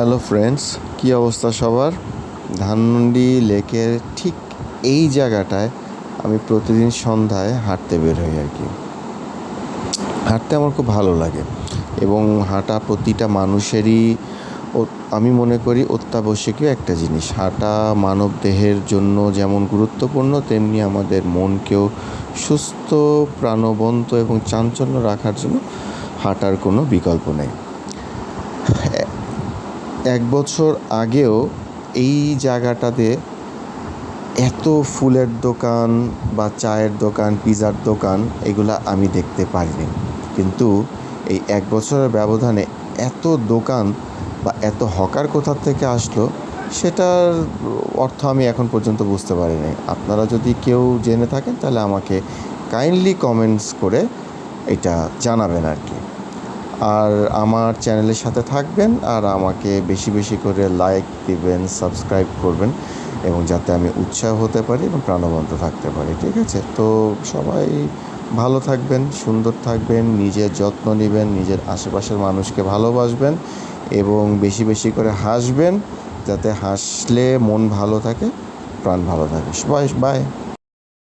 Hello friends, কী অবস্থা সবার? ধানমন্ডি লেকের ঠিক এই জায়গাটায় আমি প্রতিদিন সন্ধ্যায় হাঁটতে বের হই আর কি। হাঁটতে আমার খুব ভালো লাগে এবং হাঁটা প্রতিটা মানুষেরই আমি মনে করি অত্যাবশ্যকীয় একটা জিনিস। হাঁটা মানব দেহের জন্য যেমন গুরুত্বপূর্ণ, তেমনি আমাদের মনকেও সুস্থ, প্রাণবন্ত এবং চাঞ্চল্য রাখার জন্য হাঁটার কোনো বিকল্প নেই। 1 বছর আগেও এই জায়গাটাতে এত ফুলের দোকান বা চায়ের দোকান, পিৎজার দোকান এগুলা আমি দেখতে পারিনি। কিন্তু এই 1 বছরের ব্যবধানে এত দোকান বা এত হকার কোথা থেকে আসলো, সেটার অর্থ আমি এখন পর্যন্ত বুঝতে পারিনি। আপনারা যদি কেউ জেনে থাকেন তাহলে আমাকে কাইন্ডলি কমেন্টস করে এটা জানাবেন আর কি। আর আমার চ্যানেলের সাথে থাকবেন আর আমাকে বেশি বেশি করে লাইক দিবেন, সাবস্ক্রাইব করবেন এবং যাতে আমি উৎসাহ হতে পারি এবং প্রাণবন্ত থাকতে পারি। ঠিক আছে? তো সবাই ভালো থাকবেন, সুন্দর থাকবেন, নিজের যত্ন নেবেন, নিজের আশেপাশের মানুষকে ভালোবাসবেন এবং বেশি বেশি করে হাসবেন, যাতে হাসলে মন ভালো থাকে, প্রাণ ভালো থাকে। সবাই বাই।